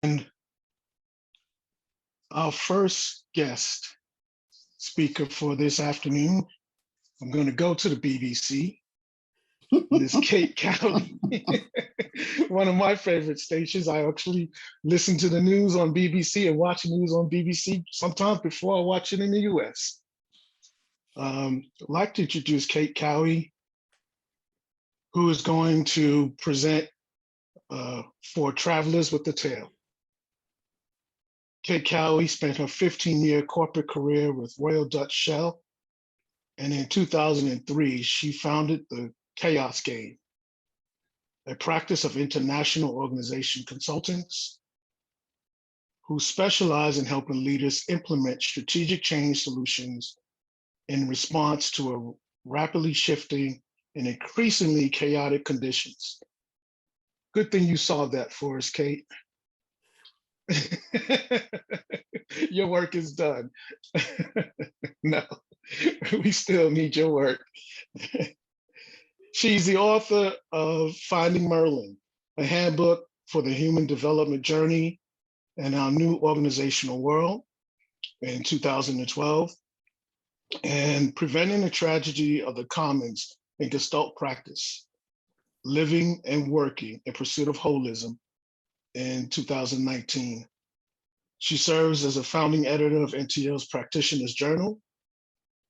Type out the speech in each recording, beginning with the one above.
And our first guest speaker for this afternoon, I'm going to go to the BBC. This Kate Cowie, one of my favorite stations. I actually listen to the news on BBC and watch news on BBC sometimes before I watch it in the US. I'd like to introduce Kate Cowie, who is going to present for Travelers with the Tail. Kate Cowie spent her 15-year corporate career with Royal Dutch Shell, and in 2003, she founded the Chaos Game, a practice of international organization consultants who specialize in helping leaders implement strategic change solutions in response to a rapidly shifting and increasingly chaotic conditions. Good thing you solved that for us, Kate. Your work is done. No, we still need your work. She's the author of Finding Merlin, a handbook for the human development journey and our new organizational world in 2012, and Preventing the Tragedy of the Commons in Gestalt Practice, Living and Working in Pursuit of Holism in 2019. She serves as a founding editor of NTL's Practitioner's Journal,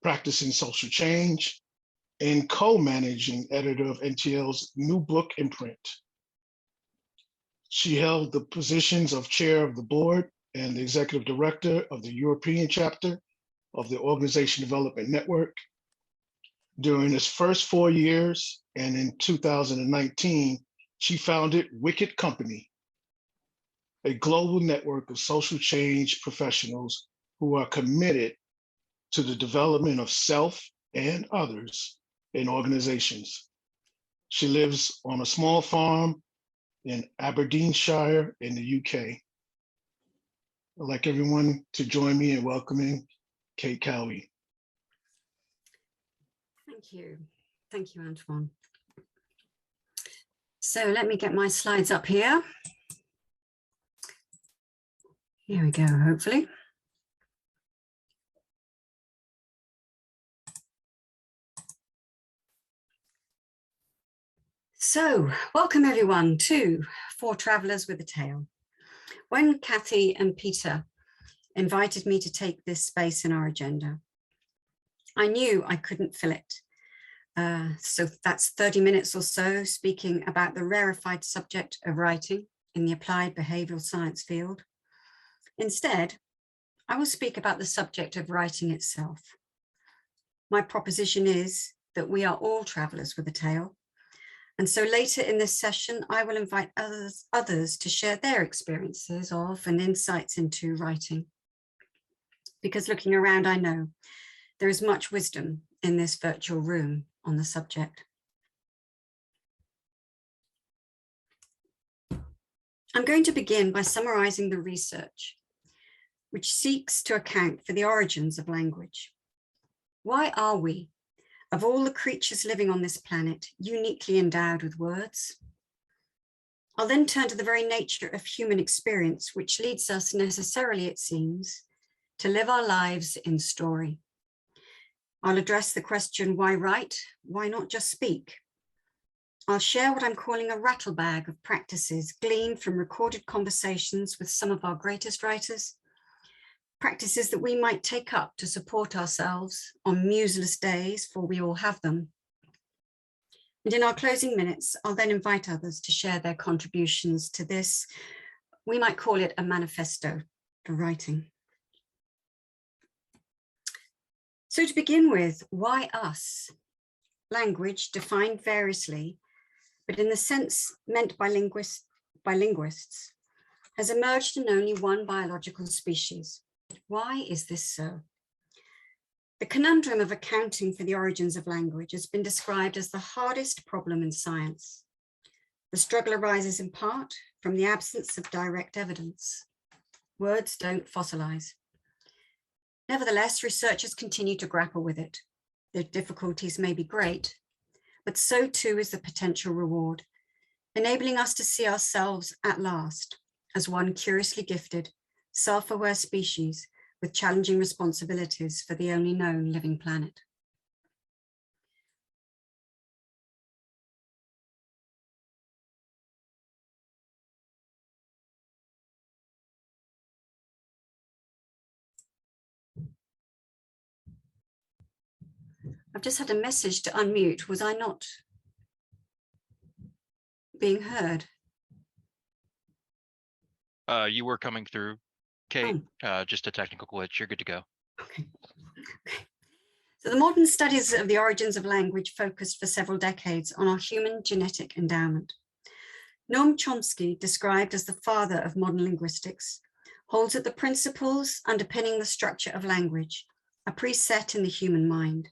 Practicing Social Change, and co-managing editor of NTL's new book imprint. She held the positions of chair of the board and the executive director of the European chapter of the Organization Development Network. During its first 4 years, and in 2019, she founded Wicked Company, a global network of social change professionals who are committed to the development of self and others in organizations. She lives on a small farm in Aberdeenshire in the UK. I'd like everyone to join me in welcoming Kate Cowie. Thank you. Thank you, Antoine. So let me get my slides up here. Here we go, hopefully. So, welcome everyone to For Travelers with a Tail. When Kathy and Peter invited me to take this space in our agenda, I knew I couldn't fill it. So that's 30 minutes or so speaking about the rarefied subject of writing in the applied behavioral science field. Instead, I will speak about the subject of writing itself. My proposition is that we are all travelers with a tail. And so later in this session, I will invite others to share their experiences of and insights into writing. Because looking around, I know there is much wisdom in this virtual room on the subject. I'm going to begin by summarizing the research, which seeks to account for the origins of language. Why are we, of all the creatures living on this planet, uniquely endowed with words? I'll then turn to the very nature of human experience, which leads us necessarily, it seems, to live our lives in story. I'll address the question, why write? Why not just speak? I'll share what I'm calling a rattlebag of practices gleaned from recorded conversations with some of our greatest writers, practices that we might take up to support ourselves on museless days, for we all have them. And in our closing minutes, I'll then invite others to share their contributions to this. We might call it a manifesto for writing. So to begin with, why us? Language, defined variously, but in the sense meant by linguists, has emerged in only one biological species. Why is this so? The conundrum of accounting for the origins of language has been described as the hardest problem in science. The struggle arises in part from the absence of direct evidence. Words don't fossilize. Nevertheless, researchers continue to grapple with it. The difficulties may be great, but so too is the potential reward, enabling us to see ourselves at last as one curiously gifted, self-aware species with challenging responsibilities for the only known living planet. I've just had a message to unmute. Was I not being heard? You were coming through, Kate. Just a technical glitch. You're good to go. Okay. So the modern studies of the origins of language focused for several decades on our human genetic endowment. Noam Chomsky, described as the father of modern linguistics, holds that the principles underpinning the structure of language are preset in the human mind.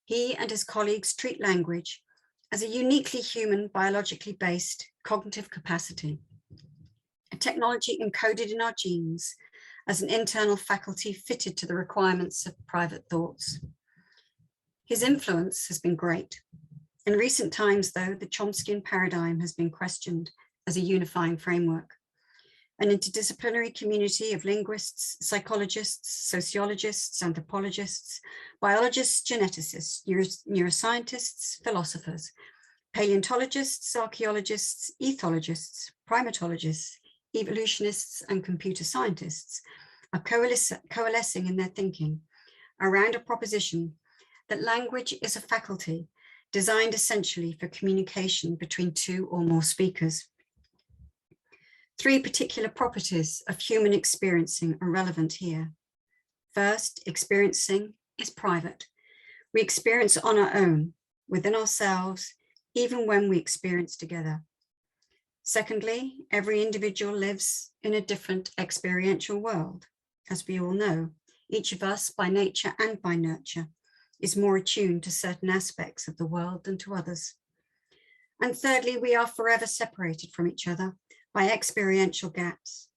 He and his colleagues treat language as a uniquely human, biologically based cognitive capacity, a technology encoded in our genes as an internal faculty fitted to the requirements of private thoughts. His influence has been great. In recent times, though, the Chomskyan paradigm has been questioned as a unifying framework. An interdisciplinary community of linguists, psychologists, sociologists, anthropologists, biologists, geneticists, neuroscientists, philosophers, paleontologists, archaeologists, ethologists, primatologists, evolutionists, and computer scientists are coalescing in their thinking around a proposition that language is a faculty designed essentially for communication between two or more speakers. Three particular properties of human experiencing are relevant here. First, experiencing is private. We experience on our own, within ourselves, even when we experience together. Secondly, every individual lives in a different experiential world. As we all know, each of us, by nature and by nurture, is more attuned to certain aspects of the world than to others. And thirdly, we are forever separated from each other by experiential gaps.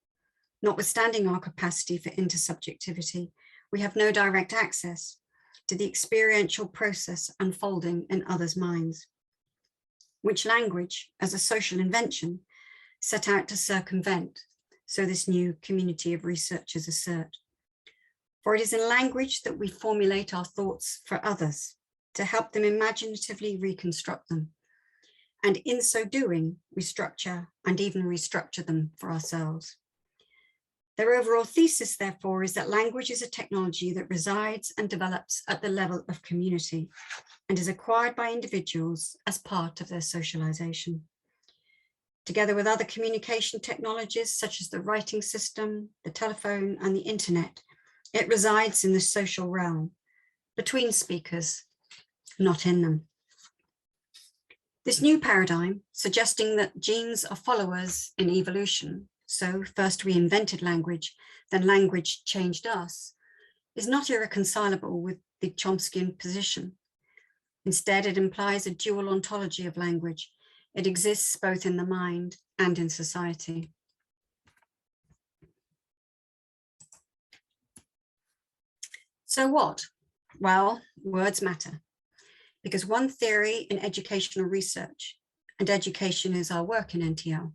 Notwithstanding our capacity for intersubjectivity, we have no direct access to the experiential process unfolding in others' minds, which language, as a social invention, set out to circumvent, so this new community of researchers assert. For it is in language that we formulate our thoughts for others, to help them imaginatively reconstruct them. And in so doing, we structure and even restructure them for ourselves. Their overall thesis, therefore, is that language is a technology that resides and develops at the level of community and is acquired by individuals as part of their socialization. Together with other communication technologies, such as the writing system, the telephone, and the internet, it resides in the social realm, between speakers, not in them. This new paradigm, suggesting that genes are followers in evolution, so first we invented language, then language changed us, is not irreconcilable with the Chomskyan position. Instead, it implies a dual ontology of language. It exists both in the mind and in society. So what? Well, words matter. Because one theory in educational research, and education is our work in NTL,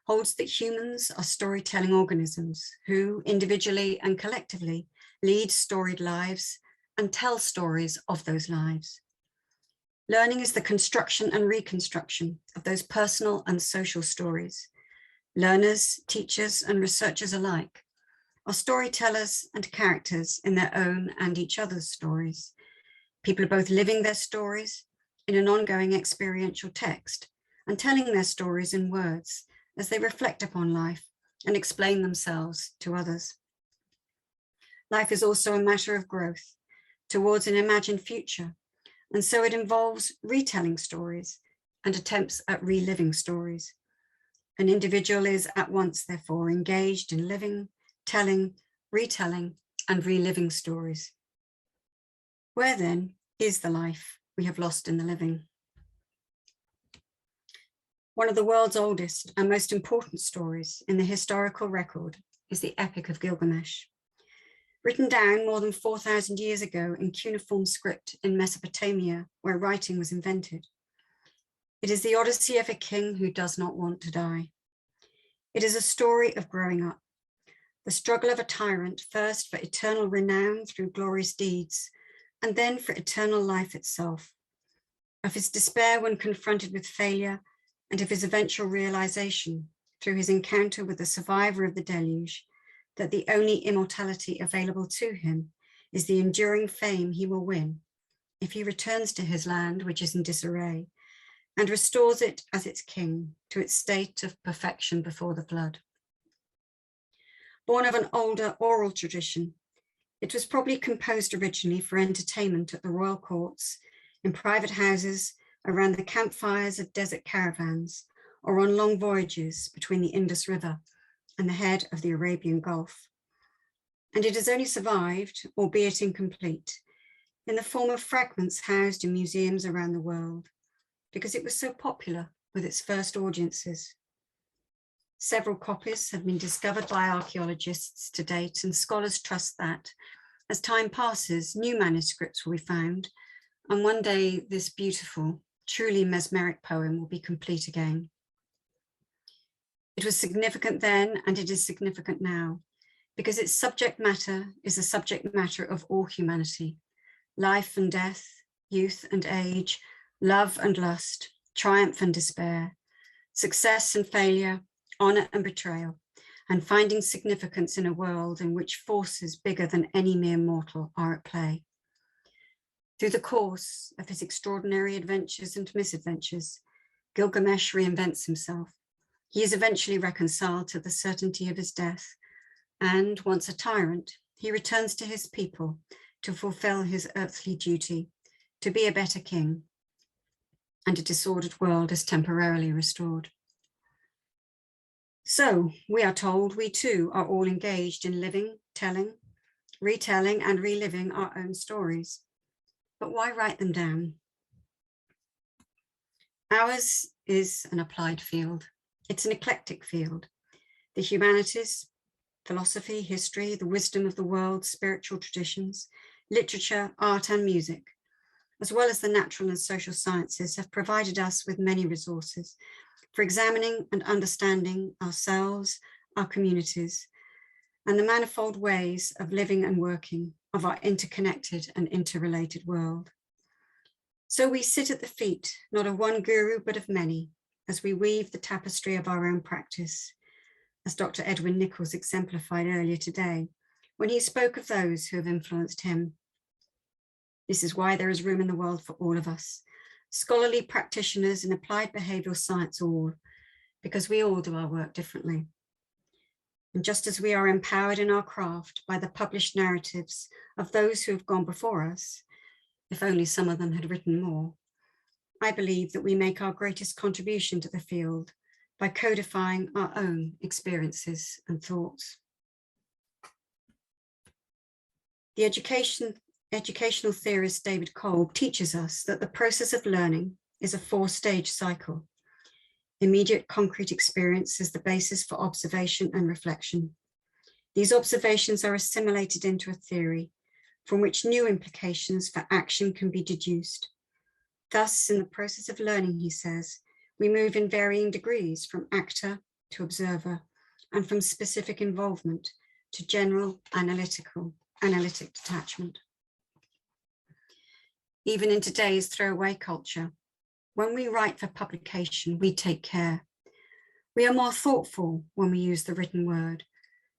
holds that humans are storytelling organisms who individually and collectively lead storied lives and tell stories of those lives. Learning is the construction and reconstruction of those personal and social stories. Learners, teachers, and researchers alike are storytellers and characters in their own and each other's stories. People are both living their stories in an ongoing experiential text and telling their stories in words as they reflect upon life and explain themselves to others. Life is also a matter of growth towards an imagined future, and so it involves retelling stories and attempts at reliving stories. An individual is at once, therefore, engaged in living, telling, retelling, and reliving stories. Where then is the life we have lost in the living? One of the world's oldest and most important stories in the historical record is the Epic of Gilgamesh. Written down more than 4,000 years ago in cuneiform script in Mesopotamia, where writing was invented. It is the odyssey of a king who does not want to die. It is a story of growing up, the struggle of a tyrant, first for eternal renown through glorious deeds, and then for eternal life itself, of his despair when confronted with failure, and of his eventual realization through his encounter with the survivor of the deluge, that the only immortality available to him is the enduring fame he will win if he returns to his land, which is in disarray, and restores it as its king to its state of perfection before the flood. Born of an older oral tradition, it was probably composed originally for entertainment at the royal courts, in private houses, around the campfires of desert caravans, or on long voyages between the Indus River and the head of the Arabian Gulf. And it has only survived, albeit incomplete, in the form of fragments housed in museums around the world, because it was so popular with its first audiences. Several copies have been discovered by archaeologists to date, and scholars trust that, as time passes, new manuscripts will be found, and one day this beautiful, truly mesmeric poem will be complete again. It was significant then, and it is significant now, because its subject matter is the subject matter of all humanity: life and death, youth and age, love and lust, triumph and despair, success and failure, honor and betrayal, and finding significance in a world in which forces bigger than any mere mortal are at play. Through the course of his extraordinary adventures and misadventures, Gilgamesh reinvents himself. He is eventually reconciled to the certainty of his death, and once a tyrant, he returns to his people to fulfill his earthly duty, to be a better king, and a disordered world is temporarily restored. So we are told we too are all engaged in living, telling, retelling, and reliving our own stories. But why write them down? Ours is an applied field. It's an eclectic field. The humanities, philosophy, history, the wisdom of the world, spiritual traditions, literature, art, and music, as well as the natural and social sciences, have provided us with many resources for examining and understanding ourselves, our communities, and the manifold ways of living and working of our interconnected and interrelated world. So we sit at the feet, not of one guru, but of many, as we weave the tapestry of our own practice, as Dr. Edwin Nichols exemplified earlier today, when he spoke of those who have influenced him. This is why there is room in the world for all of us, scholarly practitioners in applied behavioral science all, because we all do our work differently. And just as we are empowered in our craft by the published narratives of those who have gone before us, if only some of them had written more, I believe that we make our greatest contribution to the field by codifying our own experiences and thoughts. The educational theorist David Kolb teaches us that the process of learning is a 4-stage cycle. Immediate concrete experience is the basis for observation and reflection. These observations are assimilated into a theory from which new implications for action can be deduced. Thus, in the process of learning, he says, we move in varying degrees from actor to observer, and from specific involvement to general analytic detachment. Even in today's throwaway culture, when we write for publication, we take care. We are more thoughtful when we use the written word,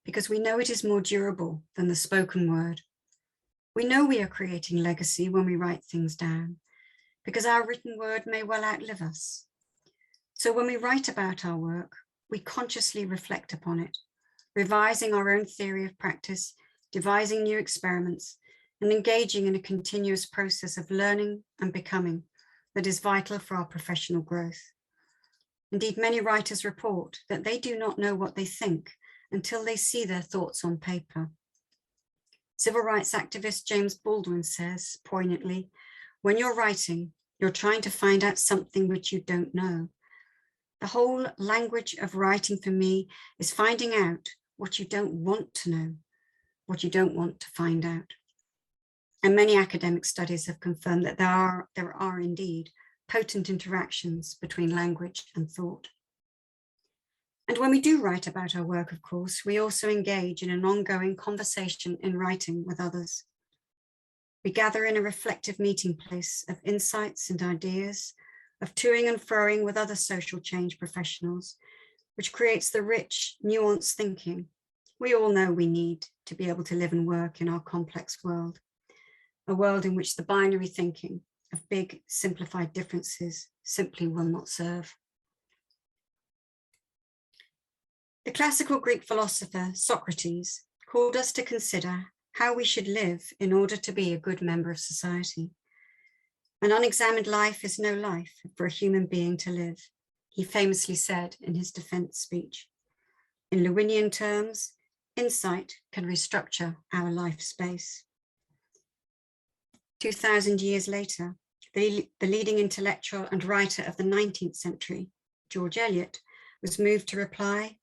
because we know it is more durable than the spoken word. We know we are creating legacy when we write things down, because our written word may well outlive us. So when we write about our work, we consciously reflect upon it, revising our own theory of practice, devising new experiments, and engaging in a continuous process of learning and becoming that is vital for our professional growth. Indeed, many writers report that they do not know what they think until they see their thoughts on paper. Civil rights activist James Baldwin says poignantly, when you're writing, you're trying to find out something which you don't know. The whole language of writing for me is finding out what you don't want to know, what you don't want to find out. And many academic studies have confirmed that there are indeed potent interactions between language and thought. And when we do write about our work, of course, we also engage in an ongoing conversation in writing with others. We gather in a reflective meeting place of insights and ideas, of toing and froing with other social change professionals, which creates the rich, nuanced thinking we all know we need to be able to live and work in our complex world, a world in which the binary thinking of big, simplified differences simply will not serve. The classical Greek philosopher Socrates called us to consider how we should live in order to be a good member of society. An unexamined life is no life for a human being to live, he famously said in his defense speech. In Lewinian terms, insight can restructure our life space. 2,000 years later, the leading intellectual and writer of the 19th century, George Eliot, was moved to reply,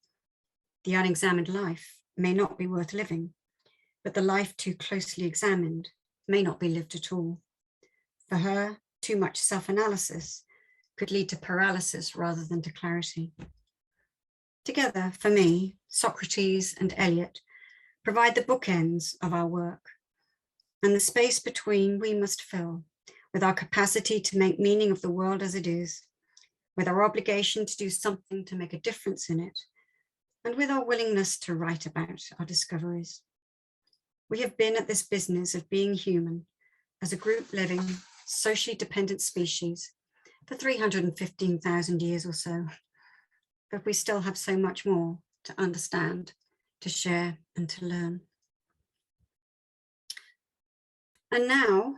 "The unexamined life may not be worth living, but the life too closely examined may not be lived at all." For her, too much self-analysis could lead to paralysis rather than to clarity. Together, for me, Socrates and Eliot provide the bookends of our work, and the space between we must fill with our capacity to make meaning of the world as it is, with our obligation to do something to make a difference in it, and with our willingness to write about our discoveries. We have been at this business of being human as a group living, socially dependent species for 315,000 years or so, but we still have so much more to understand, to share, and to learn. And now,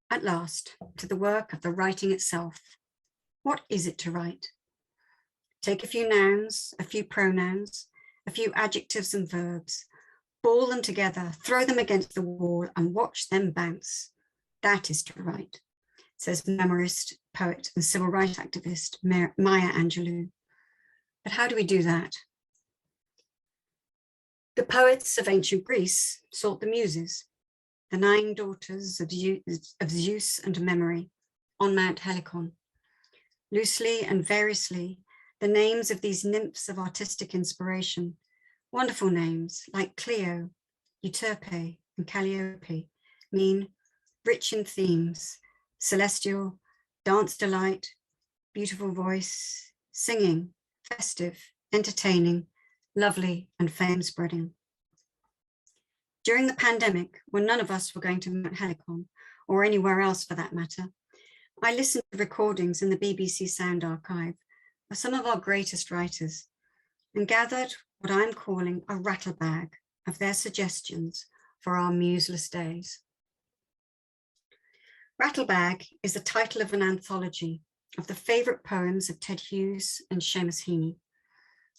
at last, to the work of the writing itself. What is it to write? Take a few nouns, a few pronouns, a few adjectives and verbs, ball them together, throw them against the wall, and watch them bounce. That is to write, says memoirist, poet, and civil rights activist Maya Angelou. But how do we do that? The poets of ancient Greece sought the Muses, the 9 daughters of Zeus and Memory, on Mount Helicon. Loosely and variously, the names of these nymphs of artistic inspiration, wonderful names like Clio, Euterpe, and Calliope, mean rich in themes, celestial, dance delight, beautiful voice, singing, festive, entertaining, lovely, and fame spreading. During the pandemic, when none of us were going to Mount Helicon, or anywhere else for that matter, I listened to recordings in the BBC Sound Archive of some of our greatest writers and gathered what I'm calling a rattlebag of their suggestions for our museless days. Rattlebag is the title of an anthology of the favourite poems of Ted Hughes and Seamus Heaney.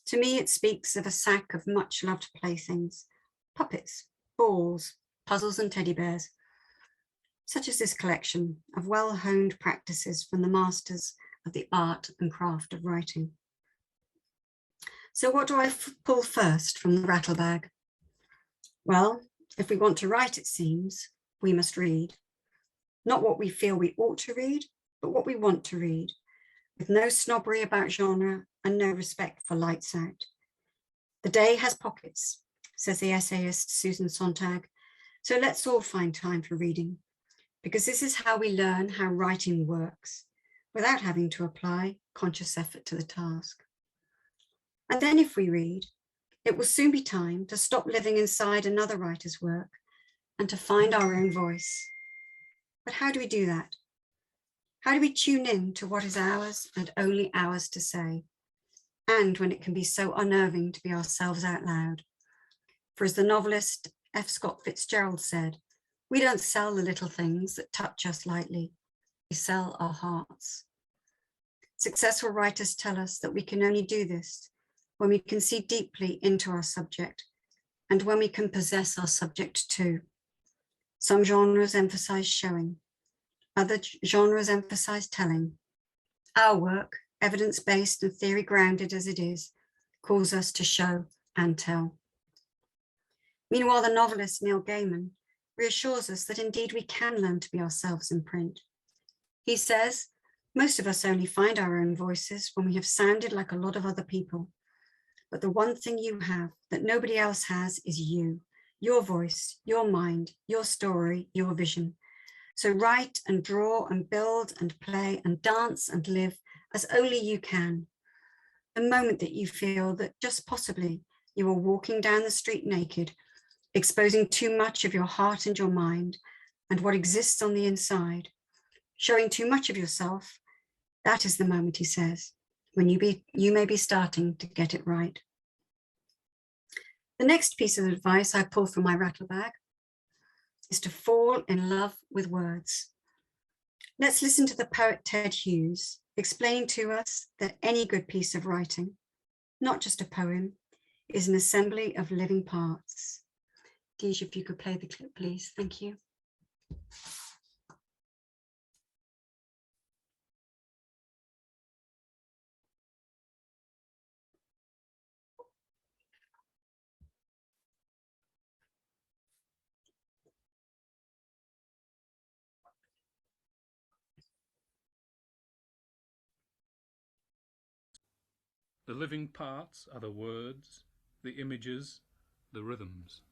To me, it speaks of a sack of much-loved playthings, puppets, balls, puzzles and teddy bears, such as this collection of well-honed practices from the masters of the art and craft of writing. So what do I pull first from the rattlebag? Well, if we want to write, it seems, we must read. Not what we feel we ought to read, but what we want to read, with no snobbery about genre and no respect for lights out. The day has pockets, says the essayist Susan Sontag, so let's all find time for reading, because this is how we learn how writing works, without having to apply conscious effort to the task. And then if we read, it will soon be time to stop living inside another writer's work and to find our own voice. But how do we do that? How do we tune in to what is ours and only ours to say? And when it can be so unnerving to be ourselves out loud. For as the novelist F. Scott Fitzgerald said, we don't sell the little things that touch us lightly. We sell our hearts. Successful writers tell us that we can only do this when we can see deeply into our subject and when we can possess our subject too. Some genres emphasize showing, other genres emphasize telling. Our work, evidence-based and theory-grounded as it is, calls us to show and tell. Meanwhile, the novelist Neil Gaiman reassures us that indeed we can learn to be ourselves in print. He says, most of us only find our own voices when we have sounded like a lot of other people. but the one thing you have that nobody else has is you, your voice, your mind, your story, your vision. So write and draw and build and play and dance and live as only you can. The moment that you feel that just possibly you are walking down the street naked, exposing too much of your heart and your mind and what exists on the inside, showing too much of yourself, that is the moment, he says, when you may be starting to get it right. The next piece of advice I pull from my rattle bag is to fall in love with words. Let's listen to the poet Ted Hughes explaining to us that any good piece of writing, not just a poem, is an assembly of living parts. Deej, if you could play the clip, please. Thank you. The living parts are the words, the images, the rhythms.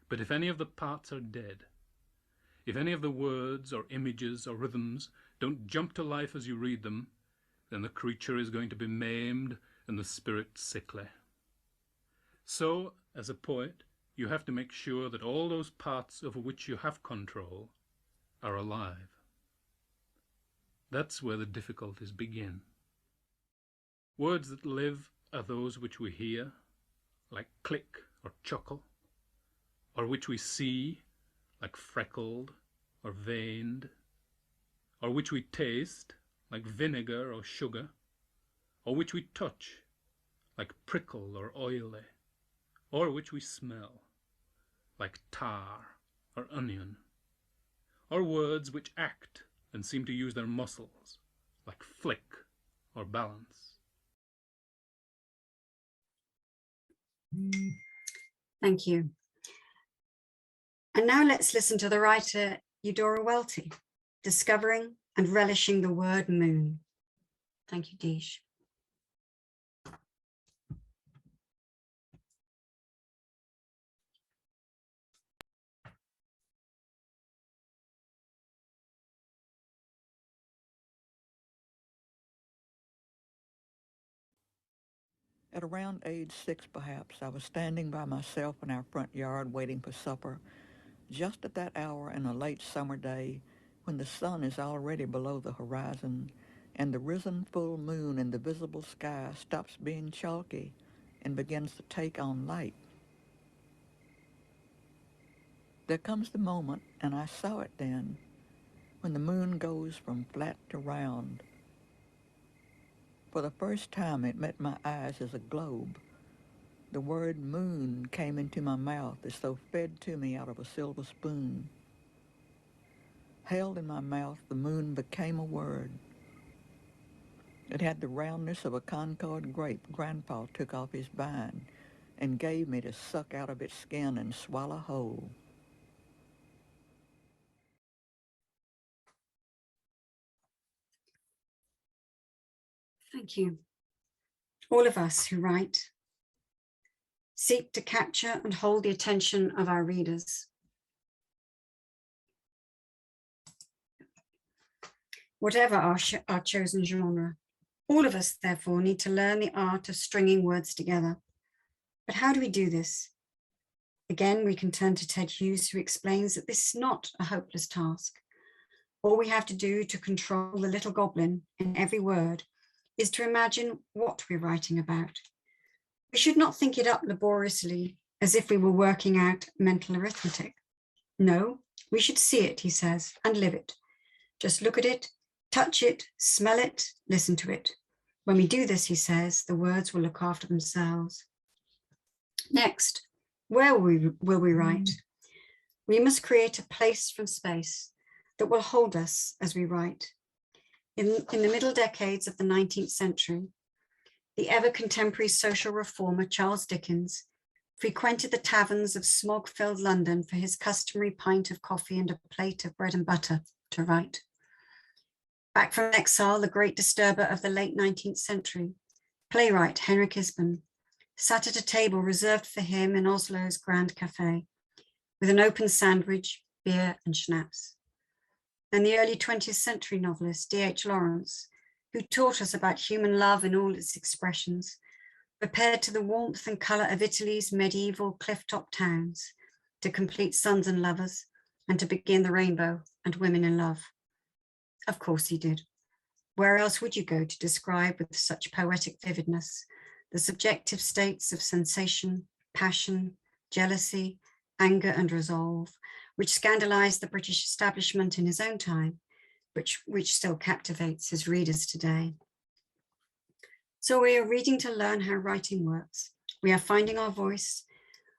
But if any of the parts are dead, if any of the words or images or rhythms don't jump to life as you read them, then the creature is going to be maimed and the spirit sickly. So, as a poet, you have to make sure that all those parts over which you have control are alive. That's where the difficulties begin. Words that live are those which we hear, like click or chuckle, or which we see, like freckled or veined, or which we taste, like vinegar or sugar, or which we touch, like prickle or oily, or which we smell, like tar or onion, or words which act and seem to use their muscles, like flick or balance. Thank you. And now let's listen to the writer Eudora Welty, discovering and relishing the word moon. Thank you, Deej. At around age 6, perhaps, I was standing by myself in our front yard waiting for supper, just at that hour in a late summer day when the sun is already below the horizon and the risen full moon in the visible sky stops being chalky and begins to take on light. There comes the moment, and I saw it then, when the moon goes from flat to round. For the first time it met my eyes as a globe. The word moon came into my mouth as though fed to me out of a silver spoon. Held in my mouth, the moon became a word. It had the roundness of a Concord grape Grandpa took off his vine and gave me to suck out of its skin and swallow whole. Thank you. All of us who write seek to capture and hold the attention of our readers. Whatever our chosen genre, all of us therefore need to learn the art of stringing words together. But how do we do this? Again, we can turn to Ted Hughes, who explains that this is not a hopeless task. All we have to do to control the little goblin in every word is to imagine what we're writing about. We should not think it up laboriously as if we were working out mental arithmetic. No, we should see it, he says, and live it. Just look at it, touch it, smell it, listen to it. When we do this, he says, the words will look after themselves. Next, where will we write? We must create a place from space that will hold us as we write. In the middle decades of the 19th century, the ever-contemporary social reformer Charles Dickens frequented the taverns of smog-filled London for his customary pint of coffee and a plate of bread and butter to write. Back from exile, the great disturber of the late 19th century, playwright Henrik Ibsen sat at a table reserved for him in Oslo's Grand Café, with an open sandwich, beer and schnapps. And the early 20th century novelist D.H. Lawrence, who taught us about human love in all its expressions, prepared to the warmth and colour of Italy's medieval cliff-top towns, to complete sons and lovers, and to begin the rainbow and women in love. Of course he did. Where else would you go to describe with such poetic vividness the subjective states of sensation, passion, jealousy, anger and resolve, which scandalized the British establishment in his own time, which still captivates his readers today. So we are reading to learn how writing works. We are finding our voice.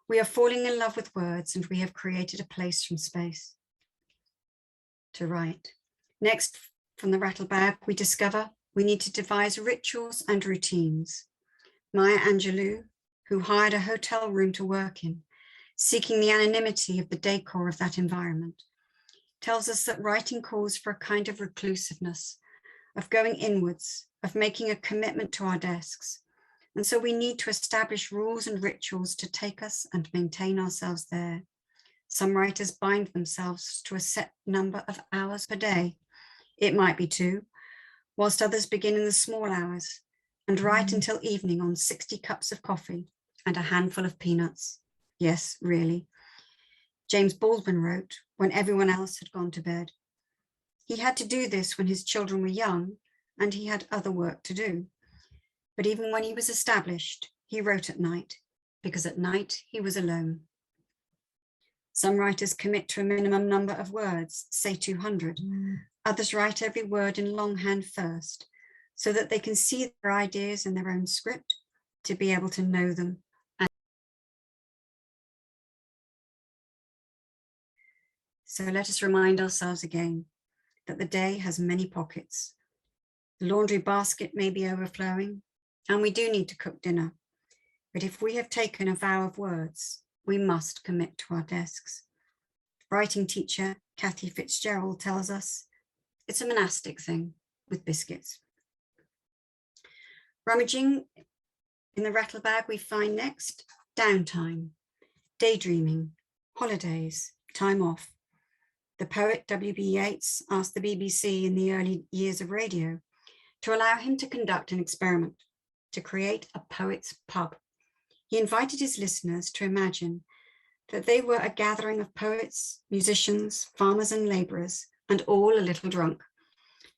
We are falling in love with words, and we have created a place from space to write. Next, from the rattlebag, we discover we need to devise rituals and routines. Maya Angelou, who hired a hotel room to work in, seeking the anonymity of the decor of that environment, tells us that writing calls for a kind of reclusiveness, of going inwards, of making a commitment to our desks. And so we need to establish rules and rituals to take us and maintain ourselves there. Some writers bind themselves to a set number of hours per day. It might be 2, whilst others begin in the small hours and write until evening on 60 cups of coffee and a handful of peanuts. Yes, really. James Baldwin wrote when everyone else had gone to bed. He had to do this when his children were young and he had other work to do. But even when he was established, he wrote at night, because at night he was alone. Some writers commit to a minimum number of words, say 200. Others write every word in longhand first, so that they can see their ideas in their own script, to be able to know them. So let us remind ourselves again that the day has many pockets. The laundry basket may be overflowing, and we do need to cook dinner. But if we have taken a vow of words, we must commit to our desks. Writing teacher Kathy Fitzgerald tells us it's a monastic thing with biscuits. Rummaging in the rattlebag, we find next downtime, daydreaming, holidays, time off. The poet W.B. Yeats asked the BBC in the early years of radio to allow him to conduct an experiment, to create a poet's pub. He invited his listeners to imagine that they were a gathering of poets, musicians, farmers and labourers, and all a little drunk.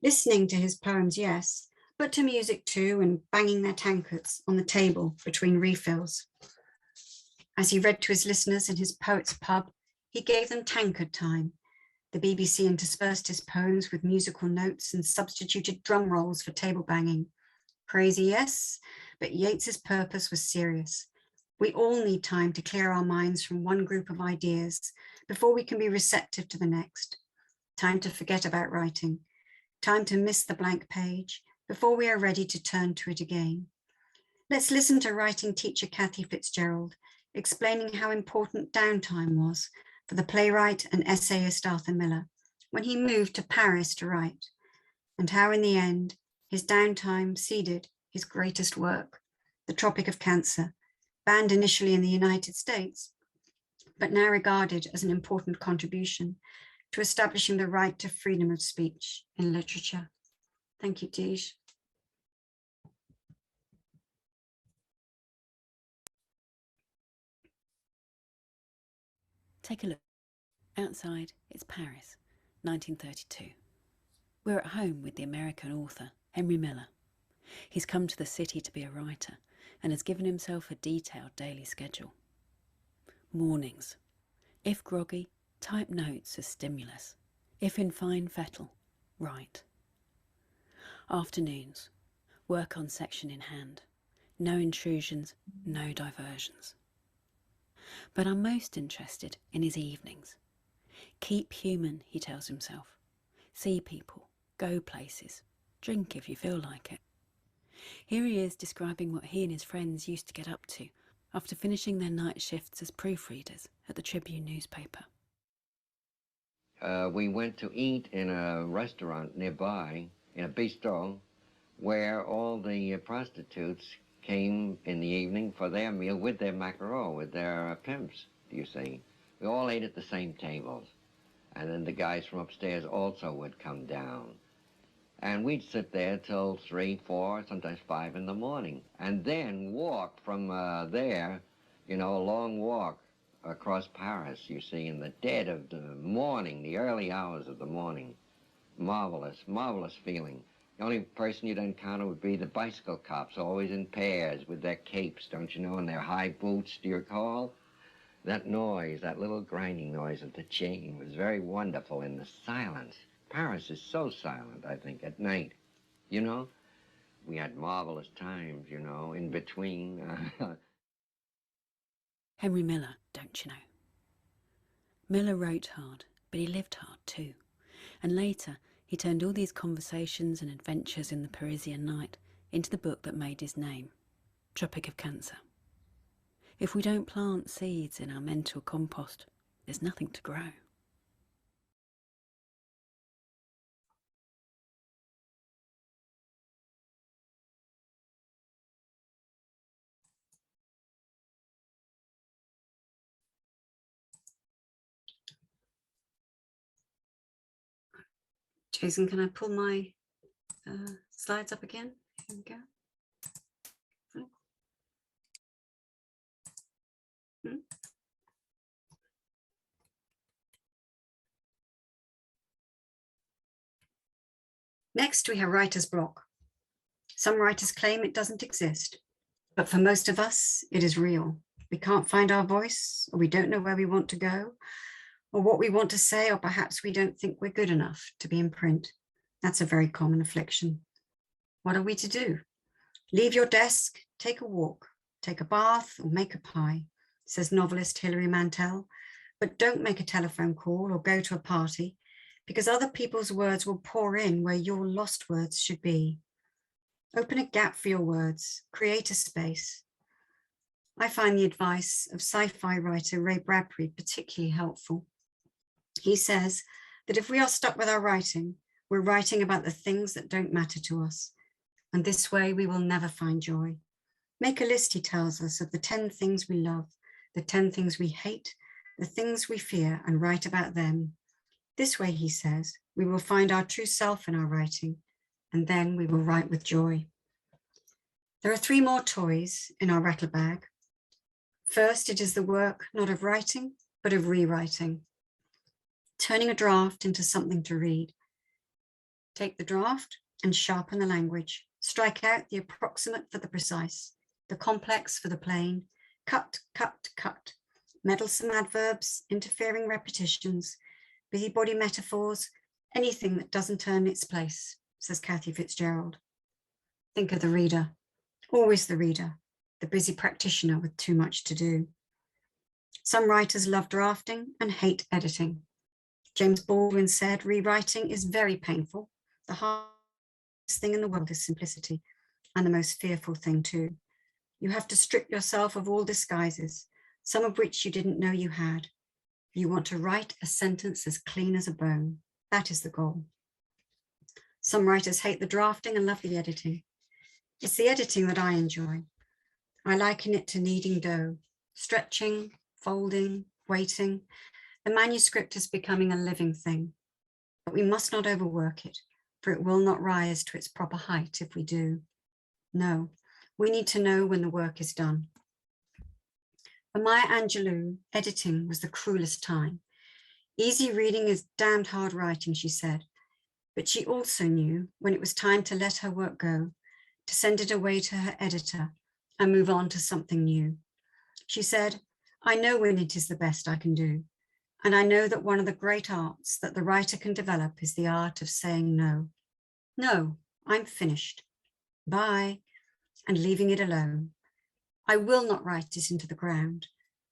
Listening to his poems, yes, but to music too, and banging their tankards on the table between refills. As he read to his listeners in his poet's pub, he gave them tankard time. The BBC interspersed his poems with musical notes and substituted drum rolls for table banging. Crazy, yes, but Yeats's purpose was serious. We all need time to clear our minds from one group of ideas before we can be receptive to the next. Time to forget about writing. Time to miss the blank page before we are ready to turn to it again. Let's listen to writing teacher Kathy Fitzgerald explaining how important downtime was for the playwright and essayist Arthur Miller when he moved to Paris to write, and how in the end his downtime seeded his greatest work, The Tropic of Cancer, banned initially in the United States, but now regarded as an important contribution to establishing the right to freedom of speech in literature. Thank you, Tej. Take a look. Outside, it's Paris, 1932. We're at home with the American author, Henry Miller. He's come to the city to be a writer and has given himself a detailed daily schedule. Mornings. If groggy, type notes as stimulus. If in fine fettle, write. Afternoons. Work on section in hand. No intrusions, no diversions. But I'm most interested in his evenings. Keep human, he tells himself. See people, go places, drink if you feel like it. Here he is describing what he and his friends used to get up to after finishing their night shifts as proofreaders at the Tribune newspaper. We went to eat in a restaurant nearby, in a bistro, where all the prostitutes came in the evening for their meal with their mackerel, with their pimps, you see. We all ate at the same tables. And then the guys from upstairs also would come down. And we'd sit there till 3, 4, sometimes 5 in the morning. And then walk from there, you know, a long walk across Paris, you see, in the dead of the morning, the early hours of the morning. Marvelous, marvelous feeling. The only person you'd encounter would be the bicycle cops, always in pairs with their capes, don't you know, and their high boots, do you recall? That noise, that little grinding noise of the chain was very wonderful in the silence. Paris is so silent, I think, at night. You know, we had marvelous times, you know, in between. Henry Miller, don't you know? Miller wrote hard, but he lived hard too. And later, he turned all these conversations and adventures in the Parisian night into the book that made his name, Tropic of Cancer. If we don't plant seeds in our mental compost, there's nothing to grow. Jason, can I pull my slides up again? Here we go. Next, we have writer's block. Some writers claim it doesn't exist, but for most of us, it is real. We can't find our voice, or we don't know where we want to go, or what we want to say, or perhaps we don't think we're good enough to be in print. That's a very common affliction. What are we to do? Leave your desk, take a walk, take a bath, or make a pie, says novelist Hilary Mantel, but don't make a telephone call or go to a party, because other people's words will pour in where your lost words should be. Open a gap for your words, create a space. I find the advice of sci-fi writer Ray Bradbury particularly helpful. He says that if we are stuck with our writing, we're writing about the things that don't matter to us. And this way we will never find joy. Make a list, he tells us, of the 10 things we love, the 10 things we hate, the things we fear, and write about them. This way, he says, we will find our true self in our writing, and then we will write with joy. There are 3 more toys in our rattle bag. First, it is the work not of writing, but of rewriting, turning a draft into something to read. Take the draft and sharpen the language. Strike out the approximate for the precise, the complex for the plain. Cut, cut, cut. Meddlesome adverbs, interfering repetitions, busybody metaphors, anything that doesn't earn its place, says Kathy Fitzgerald. Think of the reader, always the reader, the busy practitioner with too much to do. Some writers love drafting and hate editing. James Baldwin said, rewriting is very painful. The hardest thing in the world is simplicity, and the most fearful thing too. You have to strip yourself of all disguises, some of which you didn't know you had. You want to write a sentence as clean as a bone. That is the goal. Some writers hate the drafting and love the editing. It's the editing that I enjoy. I liken it to kneading dough, stretching, folding, waiting. The manuscript is becoming a living thing, but we must not overwork it, for it will not rise to its proper height if we do. No, we need to know when the work is done. For Maya Angelou, editing was the cruelest time. Easy reading is damned hard writing, she said, but she also knew when it was time to let her work go, to send it away to her editor and move on to something new. She said, I know when it is the best I can do, and I know that one of the great arts that the writer can develop is the art of saying no. No, I'm finished. Bye, and leaving it alone. I will not write it into the ground.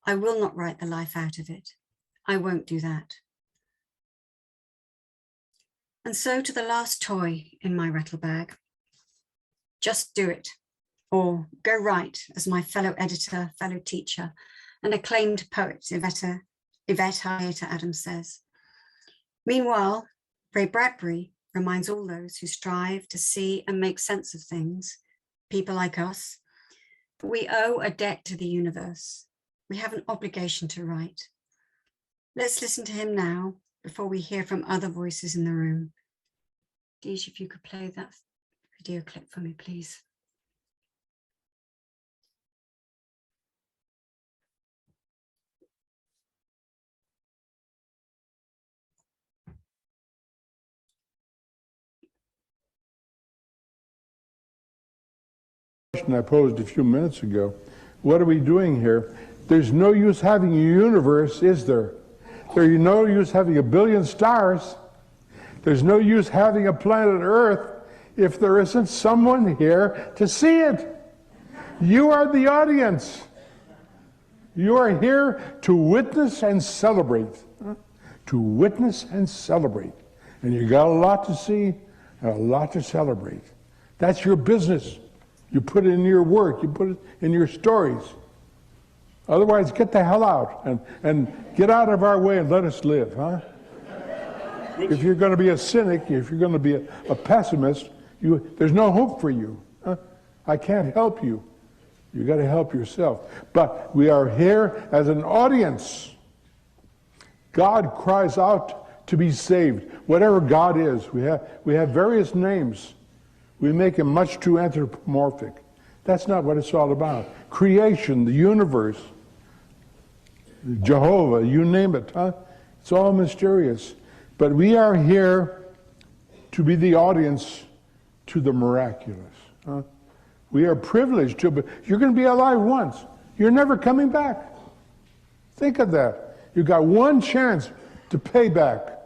I will not write the life out of it. I won't do that. And so to the last toy in my rattle bag. Just do it, or go write, as my fellow editor, fellow teacher, and acclaimed poet Yvette Hayata Adams says. Meanwhile, Ray Bradbury reminds all those who strive to see and make sense of things, people like us, But we owe a debt to the universe. We have an obligation to write. Let's listen to him now before we hear from other voices in the room. Deej, if you could play that video clip for me, please. I posed a few minutes ago. What are we doing here? There's no use having a universe, is there? There's no use having a billion stars. There's no use having a planet Earth if there isn't someone here to see it. You are the audience. You are here to witness and celebrate. To witness and celebrate. And you got a lot to see and a lot to celebrate. That's your business. You put it in your work, you put it in your stories. Otherwise, get the hell out and get out of our way and let us live, huh? If you're going to be a cynic, if you're going to be a pessimist, there's no hope for you. Huh? I can't help you. You got to help yourself. But we are here as an audience. God cries out to be saved. Whatever God is, we have various names. We make him much too anthropomorphic. That's not what it's all about. Creation, the universe, Jehovah, you name it, huh? It's all mysterious. But we are here to be the audience to the miraculous. Huh? We are privileged to, but you're going to be alive once. You're never coming back. Think of that. You got one chance to pay back.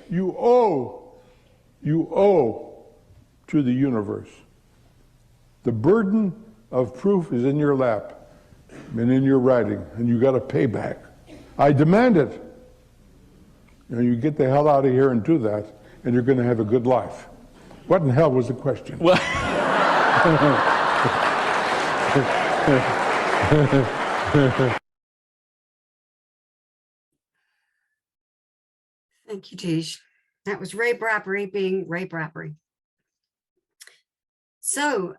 You owe to the universe. The burden of proof is in your lap and in your writing, and you got to pay back. I demand it. And you get the hell out of here and do that, and you're going to have a good life. What in hell was the question? Well, Thank you, Deej. That was Ray Bradbury being Ray Bradbury. So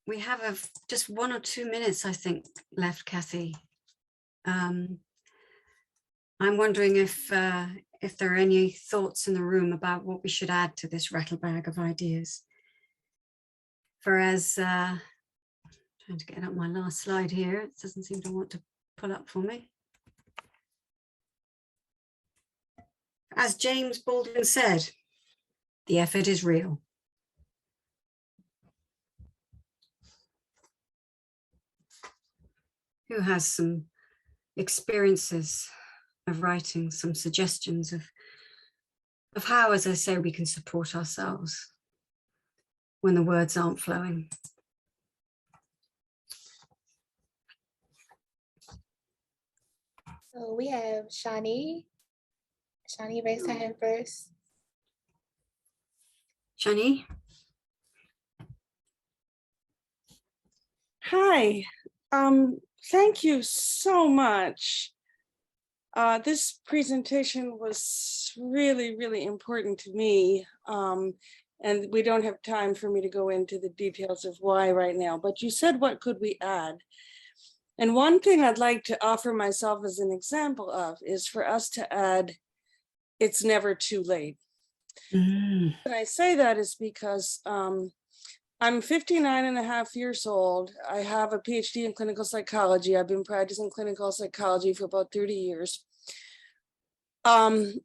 we have just 1 or 2 minutes, I think, left, Kathy. I'm wondering if there are any thoughts in the room about what we should add to this rattle bag of ideas. For as, trying to get up my last slide here, it doesn't seem to want to pull up for me. As James Baldwin said, the effort is real. Who has some experiences of writing, some suggestions of how, as I say, we can support ourselves when the words aren't flowing? So we have Shani. Shani raised her hand first. Shani? Hi. Thank you so much. This presentation was really, really important to me. And we don't have time for me to go into the details of why right now, but you said, what could we add? And one thing I'd like to offer myself as an example of is for us to add, it's never too late. And I say that is because I'm 59 and a half years old. I have a PhD in clinical psychology. I've been practicing clinical psychology for about 30 years. I'm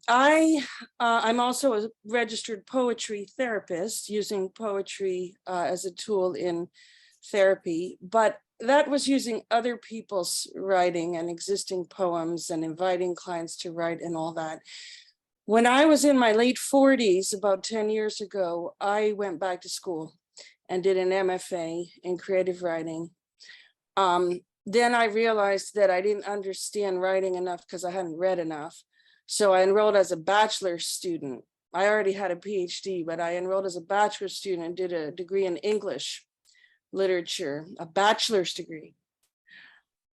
also a registered poetry therapist, using poetry as a tool in therapy, but that was using other people's writing and existing poems and inviting clients to write and all that. When I was in my late 40s, about 10 years ago, I went back to school and did an MFA in creative writing. Then I realized that I didn't understand writing enough because I hadn't read enough. So I enrolled as a bachelor's student. I already had a PhD, but I enrolled as a bachelor's student and did a degree in English literature, a bachelor's degree.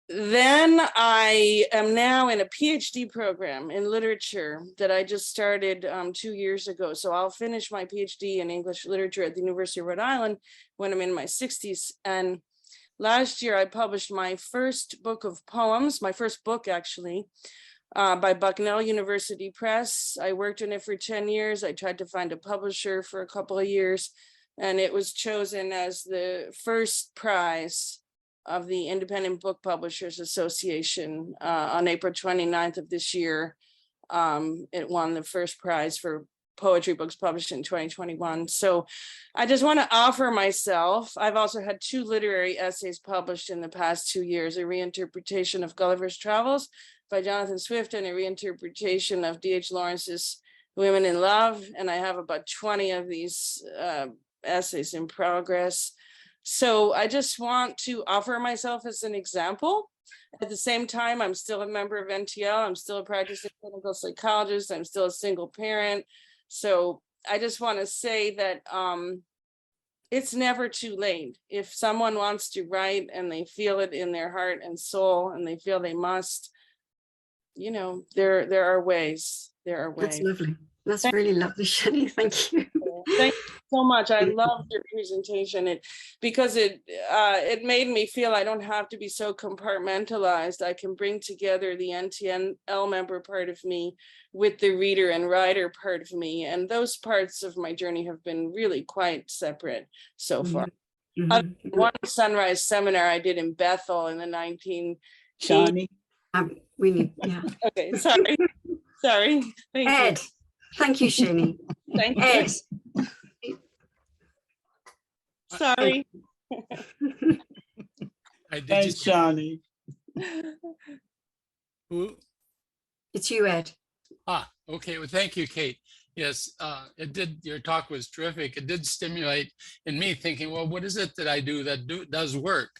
then I am now in a PhD program in literature that I just started 2 years ago. So I'll finish my PhD in English literature at the University of Rhode Island when I'm in my 60s. And last year I published my first book of poems, my first book actually, by Bucknell University Press. I worked in it for 10 years. I tried to find a publisher for a couple of years, and it was chosen as the first prize of the Independent Book Publishers Association on April 29th of this year. It won the first prize for poetry books published in 2021. So I just want to offer myself. I've also had 2 literary essays published in the past 2 years, a reinterpretation of Gulliver's Travels by Jonathan Swift and a reinterpretation of D.H. Lawrence's Women in Love. And I have about 20 of these essays in progress. So I just want to offer myself as an example. At the same time, I'm still a member of NTL. I'm still a practicing clinical psychologist. I'm still a single parent. So I just want to say that it's never too late. If someone wants to write and they feel it in their heart and soul and they feel they must, you know, there are ways. There are ways. That's lovely. That's really lovely, Shani. Thank you. Thank you so much. I loved your presentation because it made me feel I don't have to be so compartmentalized. I can bring together the NTL member part of me with the reader and writer part of me. And those parts of my journey have been really quite separate so far. One sunrise seminar I did in Bethel in the 1980s. Shani? We need, yeah. Okay, sorry. Sorry. Thank Ed. you. Thank you, Shani. Thank you. Ed. Sorry. Thanks, Shani. Who? It's you, Ed. Okay. Well, thank you, Kate. Yes, your talk was terrific. It did stimulate in me thinking, well, what is it that I do that does work?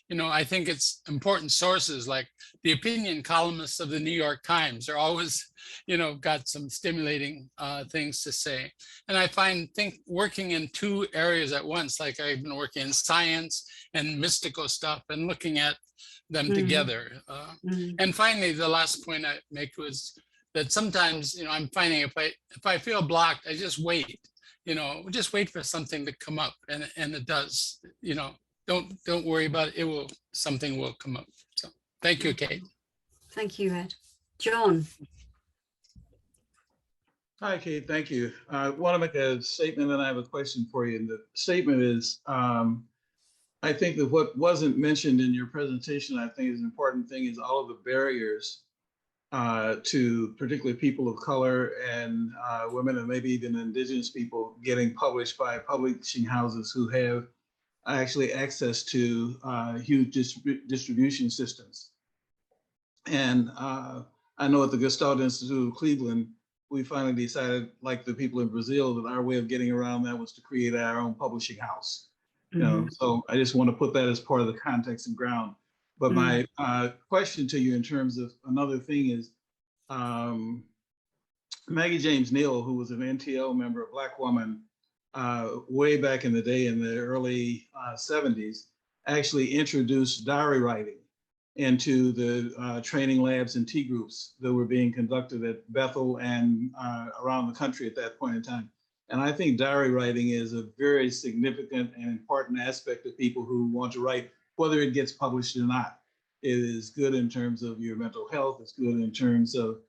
You know, I think it's important sources like the opinion columnists of the New York Times are always, you know, got some stimulating things to say. And I think working in 2 areas at once, like I've been working in science and mystical stuff and looking at them together. And finally, the last point I make was that sometimes, you know, I'm finding if I feel blocked, I just wait, you know, just wait for something to come up, and it does, you know, don't worry about it. Something will come up. So thank you, Kate. Thank you, Ed. John. Hi, Kate. Thank you. I want to make a statement and I have a question for you. And the statement is, I think that what wasn't mentioned in your presentation, I think is an important thing, is all of the barriers to particularly people of color and women and maybe even indigenous people getting published by publishing houses who have actually access to huge distribution systems. And I know at the Gestalt Institute of Cleveland, we finally decided, like the people in Brazil, that our way of getting around that was to create our own publishing house. You know, so I just want to put that as part of the context and ground. But my question to you in terms of another thing is, Maggie James Neal, who was an NTL member, a Black woman, way back in the day in the early 70s, actually introduced diary writing into the training labs and tea groups that were being conducted at Bethel and around the country at that point in time. And I think diary writing is a very significant and important aspect of people who want to write, whether it gets published or not. It is good in terms of your mental health. It's good in terms of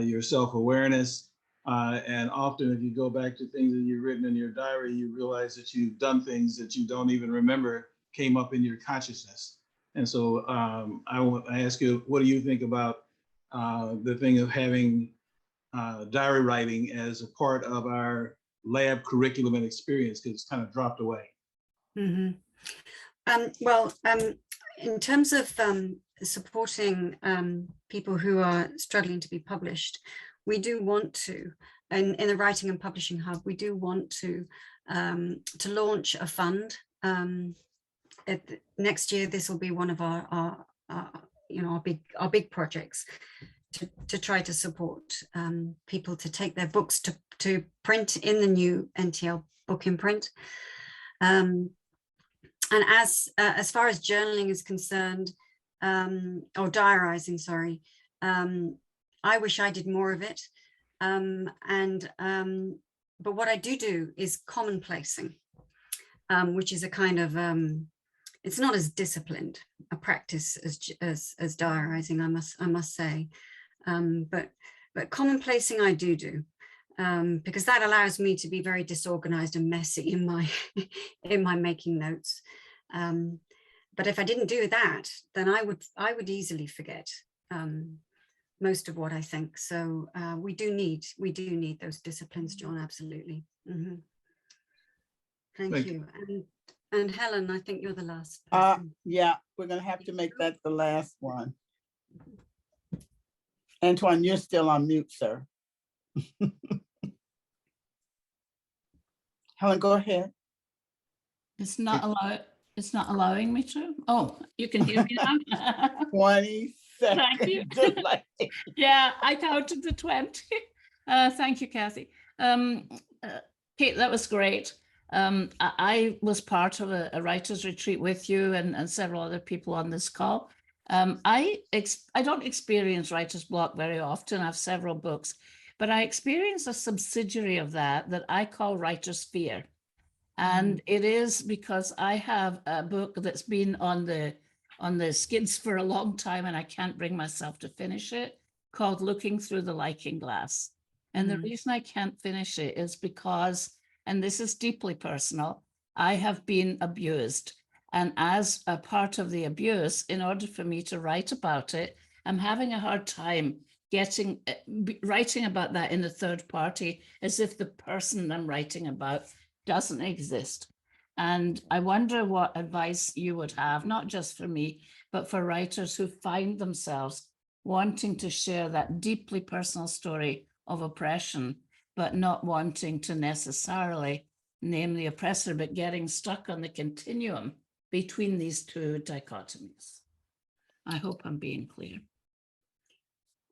your self-awareness. And often if you go back to things that you've written in your diary, you realize that you've done things that you don't even remember came up in your consciousness. And so I want to ask you, what do you think about the thing of having diary writing as a part of our lab curriculum and experience, because it's kind of dropped away? Well, in terms of supporting people who are struggling to be published, we do want to, in the Writing and Publishing Hub, we do want to launch a fund. Next year, this will be one of our big projects to try to support people to take their books to print in the new NTL book imprint. And as far as journaling is concerned, or diarizing, sorry. I wish I did more of it. But what I do is commonplacing, which is a kind of, it's not as disciplined a practice as diarizing, I must say. But commonplacing I do. Because that allows me to be very disorganized and messy in my in my making notes. But if I didn't do that, then I would easily forget most of what I think. So we do need those disciplines, John. Absolutely. Mm-hmm. Thank you. And Helen, I think you're the last person. Yeah, we're gonna have to make that the last one. Antoine, you're still on mute, sir. Helen, go ahead. It's not allowing me to. Oh, you can hear me now. 20 seconds. Thank you. Yeah, I counted to 20. Thank you, Kathy. Kate, that was great. I was part of a writer's retreat with you and several other people on this call. I don't experience writer's block very often. I have several books, but I experience a subsidiary of that I call writer's fear. And it is because I have a book that's been on the skids for a long time and I can't bring myself to finish it, called Looking Through the Liking Glass. And the reason I can't finish it is because, and this is deeply personal, I have been abused. And as a part of the abuse, in order for me to write about it, I'm having a hard time writing about that in the third party, as if the person I'm writing about doesn't exist. And I wonder what advice you would have, not just for me, but for writers who find themselves wanting to share that deeply personal story of oppression, but not wanting to necessarily name the oppressor, but getting stuck on the continuum between these two dichotomies. I hope I'm being clear.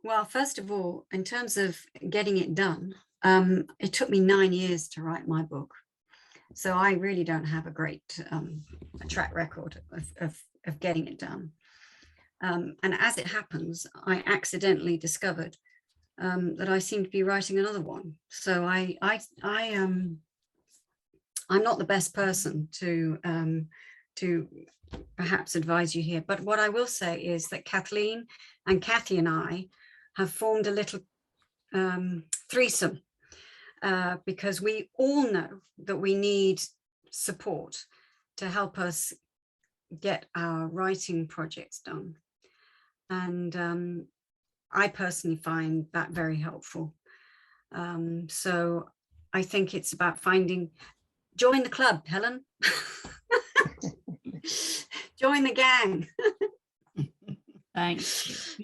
Well, first of all, in terms of getting it done, it took me 9 years to write my book. So I really don't have a great track record of getting it done. And as it happens, I accidentally discovered that I seem to be writing another one. So I'm not the best person to perhaps advise you here. But what I will say is that Kathleen and Kathy and I have formed a little threesome. Because we all know that we need support to help us get our writing projects done. And I personally find that very helpful. So I think it's about join the club, Helen. Join the gang. Thanks.